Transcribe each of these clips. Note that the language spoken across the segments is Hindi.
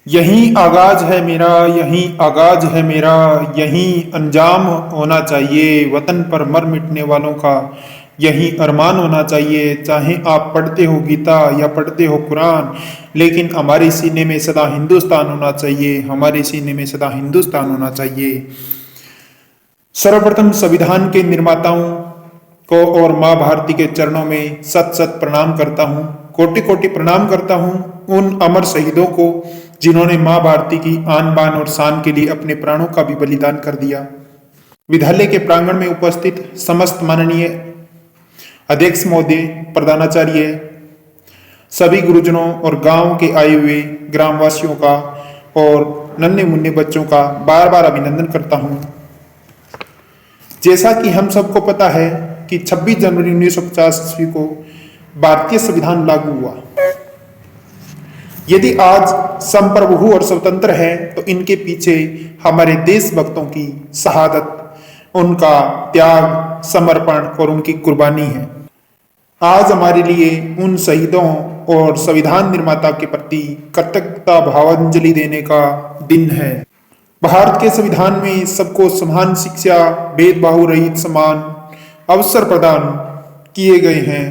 यही आगाज है मेरा, यही आगाज है मेरा, यही अंजाम होना चाहिए वतन पर मर मिटने वालों का। यही अरमान होना चाहिए, चाहे आप पढ़ते हो गीता या पढ़ते हो कुरान, लेकिन हमारे सीने में सदा हिंदुस्तान होना चाहिए, हमारे सीने में सदा हिंदुस्तान होना चाहिए। सर्वप्रथम संविधान के निर्माताओं को और माँ भारती के चरणों में सत सत प्रणाम करता हूँ, कोटि कोटि प्रणाम करता हूँ उन अमर शहीदों को जिन्होंने माँ भारती की आन बान और शान के लिए अपने प्राणों का भी बलिदान कर दिया। विद्यालय के प्रांगण में उपस्थित समस्त माननीय अध्यक्ष महोदय, प्रधानाचार्य, सभी गुरुजनों और गांव के आए हुए ग्रामवासियों का और नन्हे मुन्ने बच्चों का बार बार अभिनंदन करता हूं। जैसा कि हम सबको पता है कि 26 जनवरी 1950 ईस्वी को भारतीय संविधान लागू हुआ। यदि आज संप्रभु और स्वतंत्र है तो इनके पीछे हमारे देशभक्तों की शहादत, उनका त्याग, समर्पण और उनकी कुर्बानी है। आज हमारे लिए उन शहीदों और संविधान निर्माता के प्रति कृतज्ञता भावांजलि देने का दिन है। भारत के संविधान में सबको समान शिक्षा, भेदभाव रहित समान अवसर प्रदान किए गए हैं।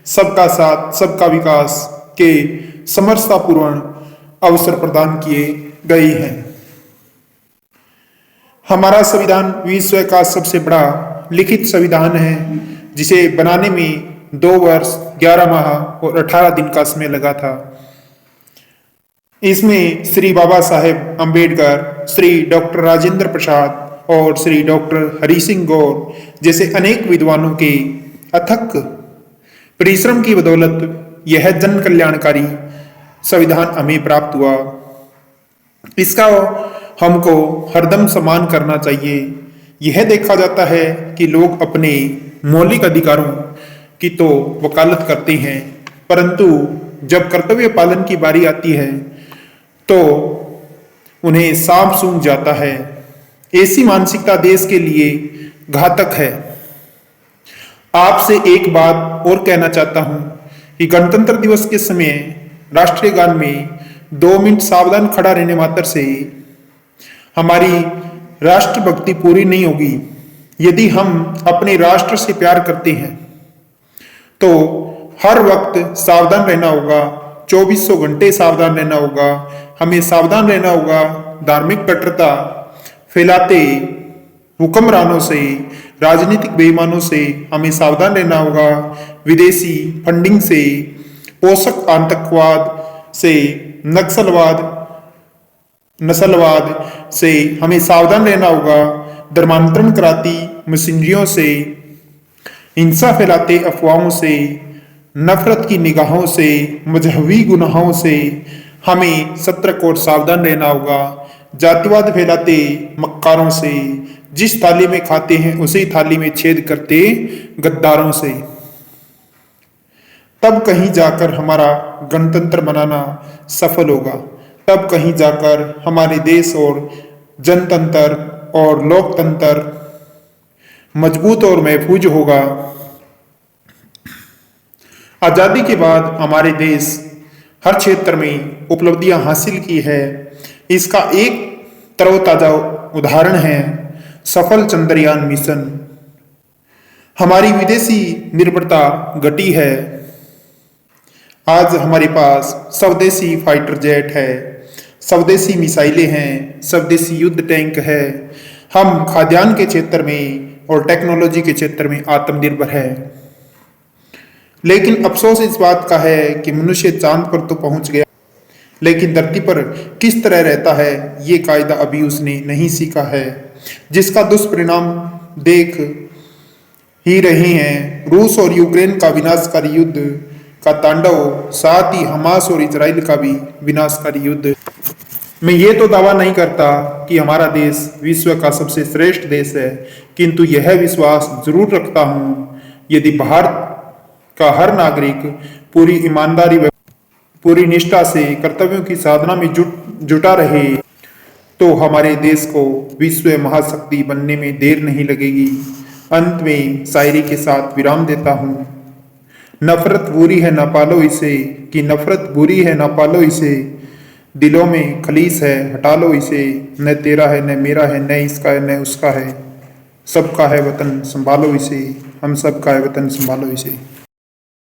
सबका साथ सबका विकास के समरसतापूर्ण अवसर प्रदान किए गए हैं। हमारा संविधान विश्व का सबसे बड़ा लिखित संविधान है, जिसे बनाने में 2 वर्ष 11 माह और 18 दिन का समय लगा था। इसमें श्री बाबा साहेब अम्बेडकर, श्री डॉक्टर राजेंद्र प्रसाद और श्री डॉक्टर हरि सिंह गौर जैसे अनेक विद्वानों के अथक परिश्रम की बदौलत यह जन कल्याणकारी संविधान हमें प्राप्त हुआ। इसका हमको हरदम सम्मान करना चाहिए। यह देखा जाता है कि लोग अपने मौलिक अधिकारों की तो वकालत करते हैं, परंतु जब कर्तव्य पालन की बारी आती है तो उन्हें सांप सूंघ जाता है। ऐसी मानसिकता देश के लिए घातक है। आपसे एक बात और कहना चाहता हूं कि गणतंत्र दिवस के समय राष्ट्रीय गान में 2 मिनट सावधान खड़ा रहने मात्र से हमारी राष्ट्रभक्ति पूरी नहीं होगी। यदि हम अपने राष्ट्र से प्यार करते हैं तो हर वक्त सावधान रहना होगा, 2400 घंटे सावधान रहना होगा। हमें सावधान रहना होगा धार्मिक कट्टरता फैलाते हुक्मरानों से, राजनीतिक बेईमानों से हमें सावधान रहना होगा। विदेशी फंडिंग से, पोषक आतंकवाद से, नस्लवाद से हमें सावधान रहना होगा। धर्मांतरण कराती मशीनरियों से, हिंसा फैलाते अफवाहों से, नफरत की निगाहों से, मजहबी गुनाहों से हमें सतर्क और सावधान रहना होगा। जातिवाद फैलाते मक्कारों से, जिस थाली में खाते हैं उसी थाली में छेद करते गद्दारों से। तब कहीं जाकर हमारा गणतंत्र मनाना सफल होगा। तब कहीं जाकर हमारे देश और जनतंत्र और लोकतंत्र मजबूत और महफूज होगा। आजादी के बाद हमारे देश हर क्षेत्र में उपलब्धियां हासिल की है। इसका एक तरोताजा उदाहरण है सफल चंद्रयान मिशन। हमारी विदेशी निर्भरता घटी है। आज हमारे पास स्वदेशी फाइटर जेट है, स्वदेशी मिसाइलें हैं, स्वदेशी युद्ध टैंक है। हम खाद्यान्न के क्षेत्र में और टेक्नोलॉजी के क्षेत्र में आत्मनिर्भर है। लेकिन अफसोस इस बात का है कि मनुष्य चांद पर तो पहुंच गया, लेकिन धरती पर किस तरह रहता है ये कायदा अभी उसने नहीं सीखा है, जिसका दुष्परिणाम देख ही रहे हैं। रूस और यूक्रेन का विनाशकारी युद्ध का तांडव, साथ ही हमास और इजराइल का भी विनाशकारी युद्ध। मैं ये तो दावा नहीं करता कि हमारा देश विश्व का सबसे श्रेष्ठ देश है, किंतु यह विश्वास जरूर रखता हूँ यदि भारत का हर नागरिक पूरी ईमानदारी व पूरी निष्ठा से कर्तव्यों की साधना में जुटा रहे तो हमारे देश को विश्व महाशक्ति बनने में देर नहीं लगेगी। अंत में शायरी के साथ विराम देता हूँ। नफरत बुरी है ना पालो इसे, कि नफरत बुरी है ना पालो इसे। दिलों में खलीस है, हटा लो इसे, न तेरा है न मेरा है, न इसका है न उसका है, सबका है वतन संभालो इसे, हम सबका है वतन संभालो इसे।